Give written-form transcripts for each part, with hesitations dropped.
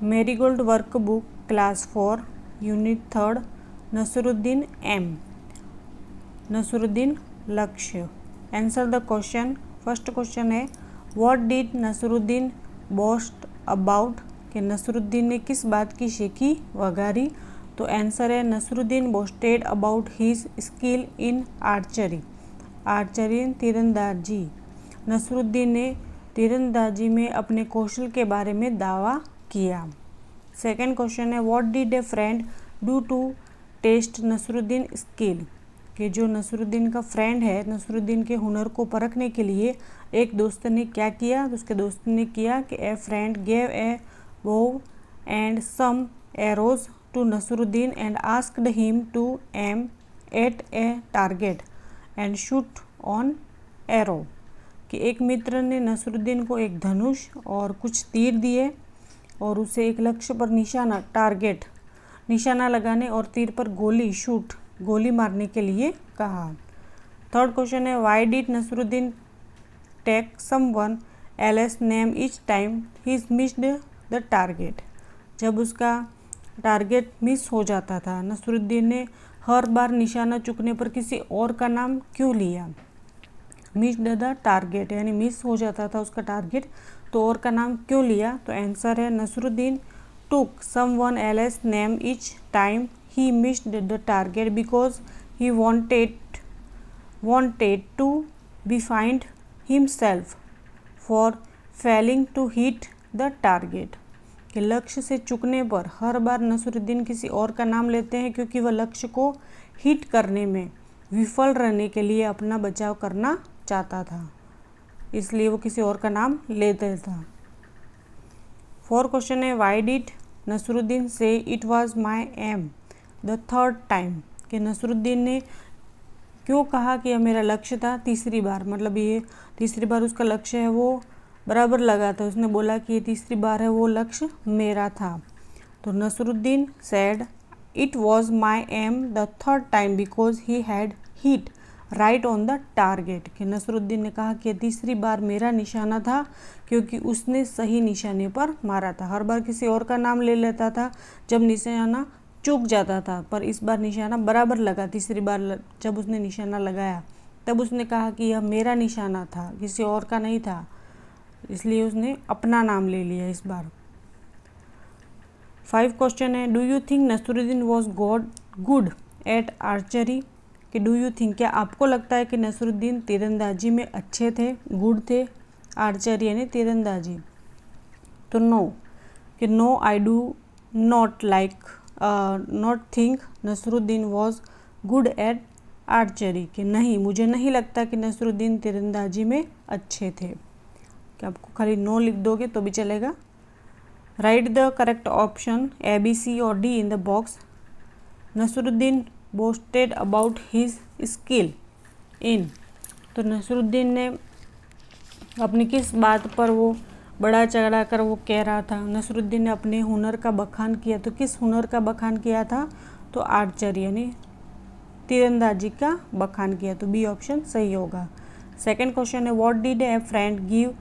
Marigold workbook class 4 unit 3 Nasruddin M. Nasruddin लक्ष्य। Answer the question. First question है what did Nasruddin boast about, कि नसरुद्दीन ने किस बात की शेखी वगारी। तो आंसर है Nasruddin boasted about his skill in archery. Archery तीरंदाजी। नसरुद्दीन ने तीरंदाजी में अपने कौशल के बारे में दावा किया। सेकंड क्वेश्चन है what did a friend do to test Nasruddin skill, कि जो नसरुद्दीन का फ्रेंड है नसरुद्दीन के हुनर को परखने के लिए एक दोस्त ने क्या किया। तो उसके दोस्त ने किया कि ए friend gave a bow and some arrows to Nasruddin and asked him to aim at a target and shoot on arrow, कि एक मित्र ने नसरुद्दीन को एक धनुष और कुछ तीर दिए और उसे एक लक्ष्य पर निशाना लगाने और तीर पर गोली मारने के लिए कहा। थर्ड क्वेश्चन है why did Nasruddin take someone else name each time he missed the target. जब उसका टारगेट मिस हो जाता था नसरुद्दीन ने हर बार निशाना चुकने पर किसी और का नाम क्यों लिया। मिस्ड द टारगेट यानी मिस हो जाता था उसका टारगेट तो और का नाम क्यों लिया। तो आंसर है Nasruddin took someone else name each time he missed the target because he wanted to be find himself for failing to hit the target, कि लक्ष्य से चुकने पर हर बार नसरुद्दीन किसी और का नाम लेते हैं क्योंकि वह लक्ष्य को हिट करने में विफल रहने के लिए अपना बचाव करना चाहता था, इसलिए वो किसी और का नाम लेता था। फोर्थ क्वेश्चन है व्हाई डिड नसरुद्दीन से it was my aim the third time, कि नसरुद्दीन ने क्यों कहा कि यह मेरा लक्ष्य था तीसरी बार, मतलब ये तीसरी बार उसका लक्ष्य है वो बराबर लगा था, उसने बोला कि ये तीसरी बार है वो लक्ष्य मेरा था। तो Nasruddin said it was my aim the third time because he had hit right on the target, कि नसरुद्दीन ने कहा कि तीसरी बार मेरा निशाना था क्योंकि उसने सही निशाने पर मारा था। हर बार किसी और का नाम ले लेता था जब निशाना चूक जाता था, पर इस बार निशाना बराबर लगा। तीसरी बार जब उसने निशाना लगाया तब उसने कहा कि यह मेरा निशाना था किसी और का नहीं था, इसलिए उसने अपना नाम ले लिया इस बार। 5 क्वेश्चन है do you think Nasruddin was good at archery, कि डू यू थिंक, क्या आपको लगता है कि नसरुद्दीन तीरंदाजी में अच्छे थे, गुड थे। आर्चरी यानी तीरंदाजी। तो नो, कि no I do not think Nasruddin was good at archery, कि नहीं मुझे नहीं लगता कि नसरुद्दीन तीरंदाजी में अच्छे थे। कि आपको खाली नो लिख दोगे तो भी चलेगा। Write the correct option a b c और d in the box. Nasruddin boasted about his skill in, तो नसरुद्दीन ने अपनी किस बात पर वो बड़ा चढ़ा कर वो कह रहा था। नसरुद्दीन ने अपने हुनर का बखान किया, तो किस हुनर का बखान किया था। तो आर्चरी यानी तीरंदाजी का बखान किया, तो बी ऑप्शन सही होगा। सेकंड क्वेश्चन है what did a friend give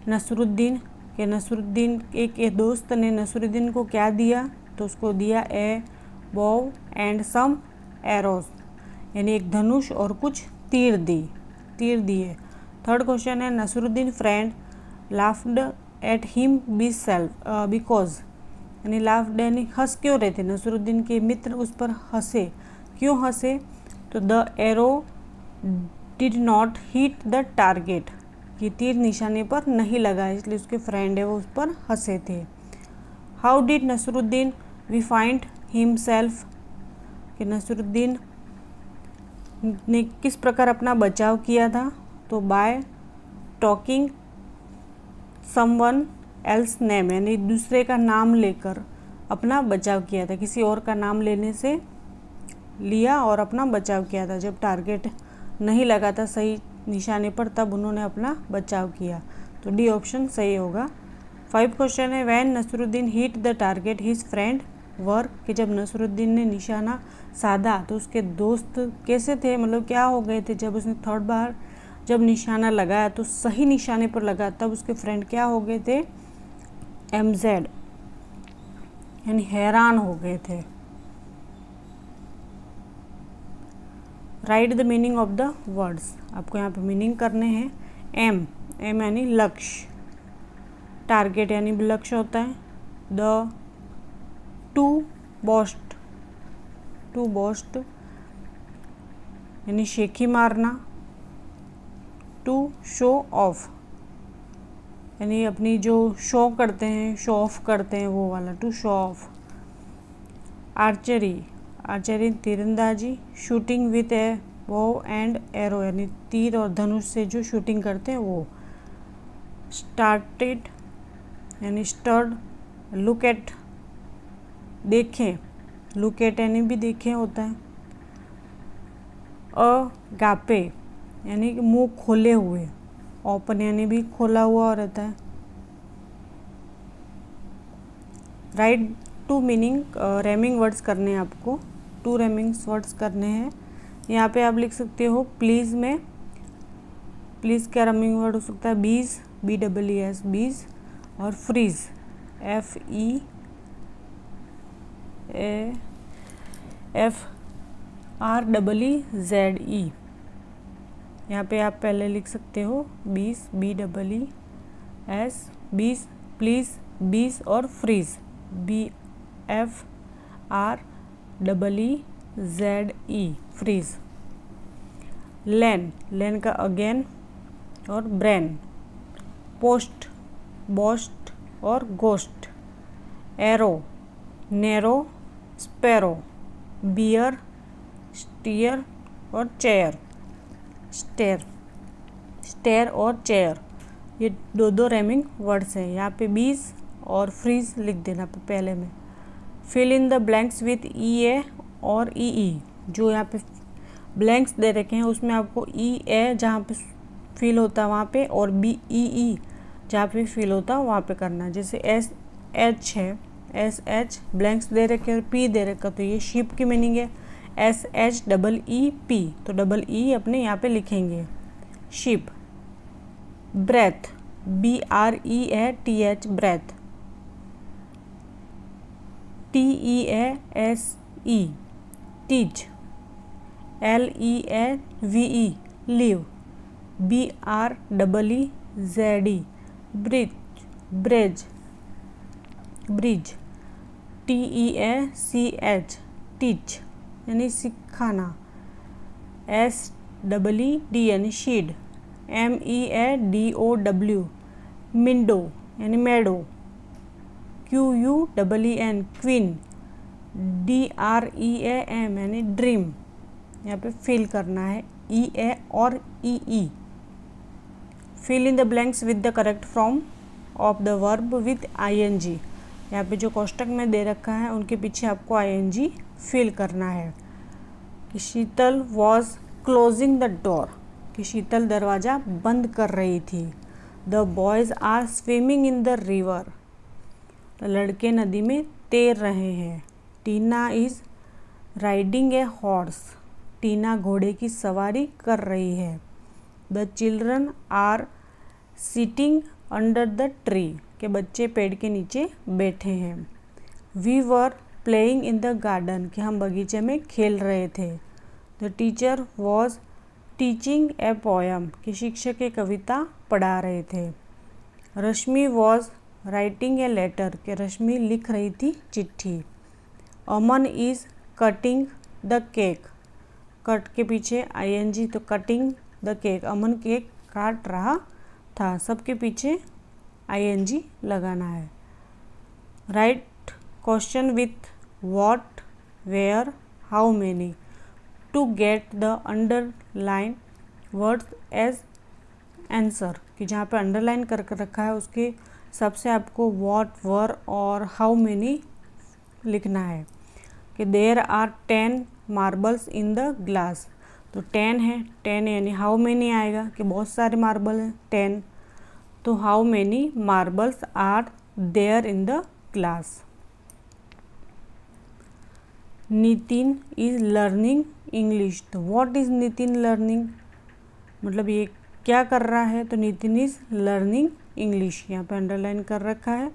Nasruddin, के नसरुद्दीन एक दोस्त ने नसरुद्दीन को क्या दिया। तो उसको दिया ए बॉव एंड सम एरोज, यानी एक धनुष और कुछ तीर दिए। थर्ड क्वेश्चन है Nasruddin friend laughed at him because, यानी लाफ्ड यानी हंस क्यों रहे थे। नसरुद्दीन के मित्र उस पर हंसे, क्यों हंसे। तो the arrow did not hit the target, कि तीर निशाने पर नहीं लगा इसलिए उसके फ्रेंड है वो उस पर हंसे थे। How did Nasruddin we find himself, कि नसरुद्दीन ने किस प्रकार अपना बचाव किया था। तो bye talking someone else name, यानी दूसरे का नाम लेकर अपना बचाव किया था, किसी और का नाम लेने से लिया और अपना बचाव किया था। जब टारगेट नहीं लगा था सही निशाने पर तब उन्होंने अपना बचाव किया, तो डी ऑप्शन सही होगा। 5 क्वेश्चन है when Nasruddin hit the target his friend were, कि जब नसरुद्दीन ने निशाना साधा तो उसके दोस्त कैसे थे, मतलब क्या हो गए थे। जब उसने थर्ड बार जब निशाना लगाया तो सही निशाने पर लगा तब उसके फ्रेंड क्या हो गए थे, MZ। यानी हैरान हो गए थे। Right the meaning of the words, आपको यहाँ पे मीनिंग करने हैं। एम, एम यानी लक्ष्य, टारगेट यानी लक्ष्य होता है। The, to boast, to boast यानी शेखी मारना। टू शो ऑफ यानी अपनी जो शो करते हैं, शो ऑफ करते हैं वो वाला, to show off. Archery, archery तीरंदाजी। Shooting with a bow and arrow यानी तीर और धनुष से जो शूटिंग करते हैं वो। स्टार्टेड यानी स्टर्ड। लुक एट, देखें, लुक एट यानी भी देखें होता है। गापे यानी कि मुंह खोले हुए। ओपन यानी भी खोला हुआ रहता है। Write to meaning, rhyming words करने हैं आपको, 2 रैमिंग्स वर्ड्स करने हैं। यहाँ पे आप लिख सकते हो प्लीज़ में, प्लीज़ क्या रैमिंग वर्ड हो सकता है? बीज, BEES, बीज। और फ्रीज, FREEZE। यहाँ पे आप पहले लिख सकते हो बीज, BEES, बीज, प्लीज़, बीज और freeze, BFREEZE, freeze. Lane, lane का अगेन और ब्रेन। पोस्ट, बोस्ट और ghost. Arrow, narrow, sparrow. Beer, steer और चेयर, स्टेयर, स्टेयर और चेयर। ये दो रैमिंग वर्ड्स हैं। यहाँ पे बीज और फ्रीज लिख देना पहले में। Fill in the blanks with EA और EE। जो यहाँ पे ब्लैंक्स दे रखे हैं उसमें आपको EA जहाँ पे फिल होता है वहाँ पे, और BEE जहाँ पे फिल होता है वहाँ पे करना है। जैसे SH है, SH ब्लैंक्स दे रखे और P दे रखा, तो ये शिप की मीनिंग है। SHEEP, तो EE अपने यहाँ पे लिखेंगे, ship. Breath, BREATH, breath. TEASE, teach. LEAVE, leave. BREEZE, bridge, bridge, bridge. TEACH, teach यानी सिखाना। SEED यानी शीड। MEADOW, मिंडो यानी मेडो। QUEEN, queen. DREAM यानी ड्रीम। यहाँ पे फिल करना है EA और EE। Fill in the blanks with the correct form of the verb with ING। यहाँ पे जो कोष्टक में दे रखा है उनके पीछे आपको ING फिल करना है। कि Sheetal was closing the door, कि शीतल दरवाज़ा बंद कर रही थी। The boys are swimming in the river, तो लड़के नदी में तैर रहे हैं। Tina is riding a horse, Tina घोड़े की सवारी कर रही है। The children are sitting under the tree, के बच्चे पेड़ के नीचे बैठे हैं। We were playing in the garden, कि हम बगीचे में खेल रहे थे। The teacher was teaching a poem, कि शिक्षक एक कविता पढ़ा रहे थे। Rashmi was writing a letter, कि रश्मि लिख रही थी चिट्ठी। Aman is cutting the cake, cut के पीछे ING, तो cutting the cake, Aman cake काट रहा था, सबके पीछे ING लगाना है। Write question with what, where, how many to get the underline words as answer, कि जहाँ पे अंडरलाइन करके रखा है उसके सबसे आपको व्हाट, वर और हाउ मेनी लिखना है। कि there are 10 marbles in the glass, तो 10 है, 10 यानी हाउ मेनी आएगा, कि बहुत सारे मार्बल हैं 10, तो how many marbles are there in the glass. Nitin is learning English, तो व्हाट इज़ नितिन लर्निंग, मतलब ये क्या कर रहा है, तो नितिन इज़ लर्निंग इंग्लिश, यहाँ पे अंडरलाइन कर रखा है।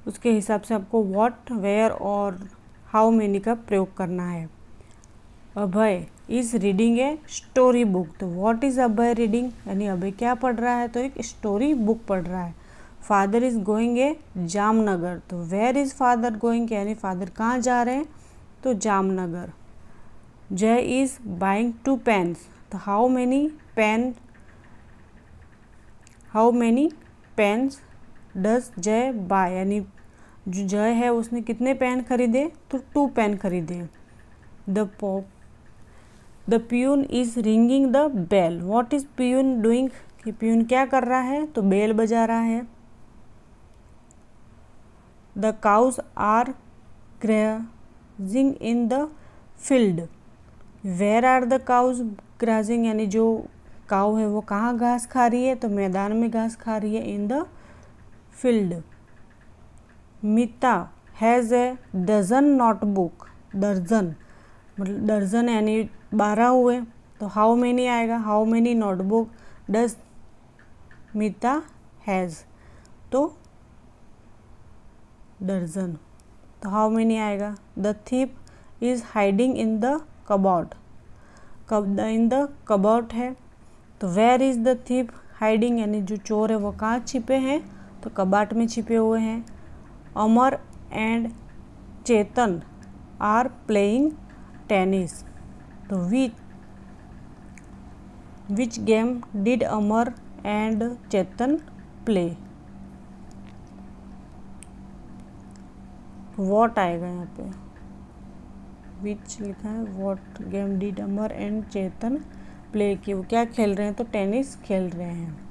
उसके हिसाब से आपको व्हाट, वेयर और हाउ मेनी का प्रयोग करना है। Abhay is reading a story book, तो व्हाट इज़ अभय रीडिंग, यानी अभय क्या पढ़ रहा है, तो एक स्टोरी बुक पढ़ रहा है। फादर इज़ गोइंग ए जामनगर, तो वेयर इज़ फादर गोइंग, यानी फादर कहाँ जा रहे हैं, तो जामनगर। जय इज़ बाइंग 2 पेन्स, तो हाउ मेनी पेन्स डज जय बाय, यानी जो जय है उसने कितने पेन खरीदे, तो 2 पेन खरीदे। The peon is ringing the bell, what is peon doing, कि प्यून क्या कर रहा है, तो बेल बजा रहा है। The cows are grazing in the field, where are the cows grazing, यानी जो काऊ है वो कहाँ घास खा रही है, तो मैदान में घास खा रही है, in the field. Meeta has a dozen notebook, दर्जन मतलब दर्जन यानी 12 हुए, तो हाउ मेनी आएगा, how many notebook does Meeta has, तो दर्जन, तो हाउ मेनी आएगा। The thief is hiding in the cupboard, in the cupboard है, तो where is the thief hiding, यानी जो चोर है वो कहाँ छिपे हैं, तो कबाट में छिपे हुए हैं। Amar and Chetan are playing tennis, तो which game did Amar and Chetan play, what आएगा यहाँ पे, विच लिखा है, what game did Amar and Chetan play, की वो क्या खेल रहे हैं, तो टेनिस खेल रहे हैं।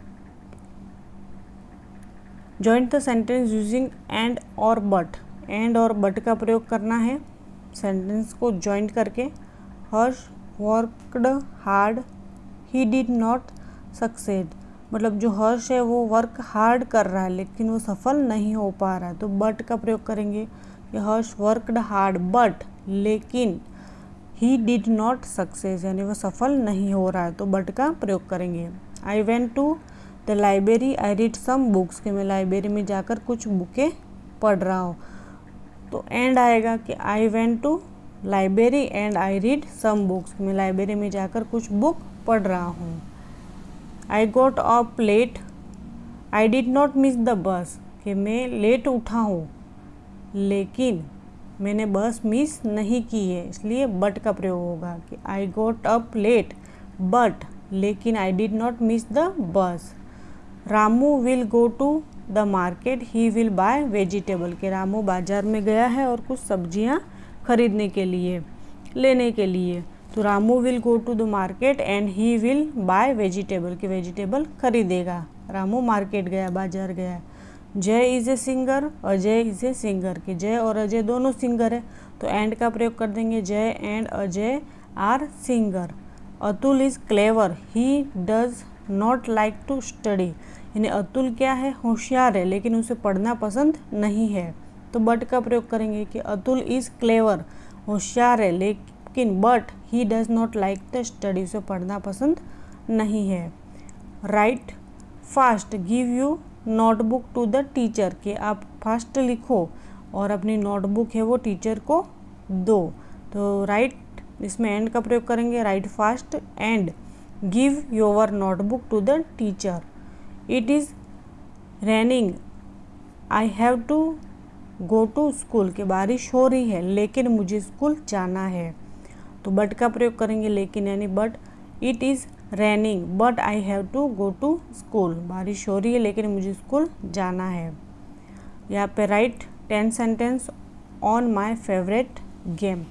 Joint the sentence using and और बट, एंड और बट का प्रयोग करना है सेंटेंस को जॉइंट करके। Harsh worked hard, he did not succeed, मतलब जो हर्ष है वो वर्क हार्ड कर रहा है लेकिन वो सफल नहीं हो पा रहा है, तो बट का प्रयोग करेंगे कि हर्ष वर्कड हार्ड बट, लेकिन ही डिड नॉट सक्सेस, यानी वो सफल नहीं हो रहा है, तो बट का प्रयोग करेंगे। I went to the library I read some books, कि मैं लाइब्रेरी में जाकर कुछ बुकें पढ़ रहा हूँ, तो एंड आएगा कि I went to library and I read some books, मैं लाइब्रेरी में जाकर कुछ बुक पढ़ रहा हूँ। I got up late I did not miss the bus, कि मैं लेट उठा हूँ लेकिन मैंने बस मिस नहीं की है, इसलिए बट का प्रयोग होगा कि I got up late but, लेकिन I did not miss the bus. Ramu will go to the market he will buy vegetable, के रामू बाजार में गया है और कुछ सब्जियां खरीदने के लिए, लेने के लिए, तो Ramu will go to the market and he will buy vegetable, के वेजिटेबल खरीदेगा। रामू मार्केट गया, बाजार गया। Jay is a singer, Ajay is a singer, कि जय और अजय दोनों सिंगर है, तो एंड का प्रयोग कर देंगे, Jay and Ajay are singer. Atul is clever, he does not like to study, यानी अतुल क्या है, होशियार है लेकिन उसे पढ़ना पसंद नहीं है, तो बट का प्रयोग करेंगे कि अतुल इज़ क्लेवर, होशियार है लेकिन but he does not like the study, उसे पढ़ना पसंद नहीं है। Write fast give you notebook to the teacher, कि आप फास्ट लिखो और अपनी नोटबुक है वो टीचर को दो, तो राइट इसमें एंड का प्रयोग करेंगे, write fast and give your notebook to the teacher. It is raining I have to go to school, के बारिश हो रही है लेकिन मुझे स्कूल जाना है, तो बट का प्रयोग करेंगे लेकिन, यानी but it is raining but I have to go to school, बारिश हो रही है लेकिन मुझे स्कूल जाना है। यहाँ पे right 10 sentence on my favourite game,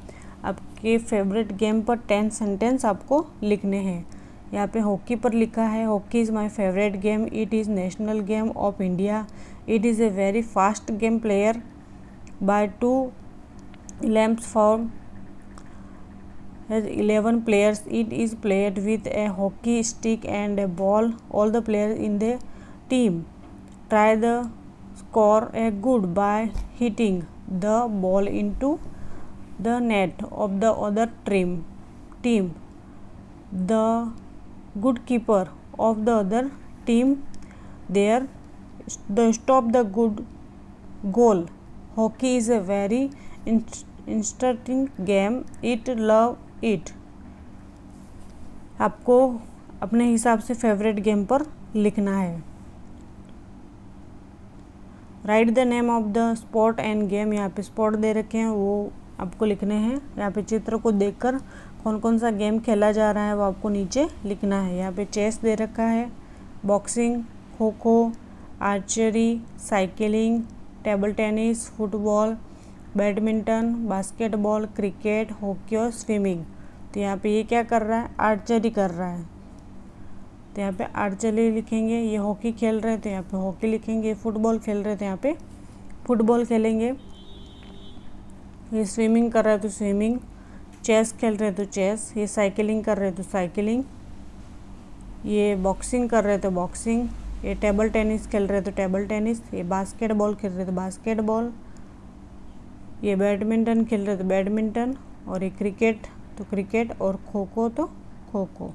आपके फेवरेट गेम पर 10 सेंटेंस आपको लिखने हैं। यहाँ पे हॉकी पर लिखा है, hockey is my favourite game, it is national game of India, it is a very fast game player by 2 lamps form has 11 players. It is played with a hockey stick and a ball. All the players in the team try to score a goal by hitting the ball into the net of the other team. The goalkeeper of the other team they stop the goal. Hockey is a very interesting game, it love it. आपको अपने हिसाब से favourite game पर लिखना है। Right the name of the sport end game, यहाँ पे sport दे रखे हैं वो आपको लिखने हैं। यहाँ पे चित्र को देखकर कौन कौन सा गेम खेला जा रहा है वो आपको नीचे लिखना है। यहाँ पे चेस दे रखा है, boxing, kho kho, archery, cycling, table tennis, football, badminton, basketball, cricket, hockey और स्विमिंग। तो यहाँ पे ये क्या कर रहा है, आर्चरी कर रहा है, तो यहाँ पे आर्चरी लिखेंगे। ये हॉकी खेल रहे हैं तो यहाँ पे हॉकी लिखेंगे। फुटबॉल खेल रहे हैं तो यहाँ पे फुटबॉल खेलेंगे। ये स्विमिंग कर रहा है तो स्विमिंग, चेस खेल रहे हैं तो चेस, ये साइकिलिंग कर रहे हैं तो साइकिलिंग, ये बॉक्सिंग कर रहे हैं तो बॉक्सिंग, ये टेबल टेनिस खेल रहे हैं तो टेबल टेनिस, ये बास्केटबॉल खेल रहे हैं तो बास्केटबॉल, ये बैडमिंटन खेल रहे हैं तो बैडमिंटन, और ये क्रिकेट तो क्रिकेट, और खो खो तो खो खो।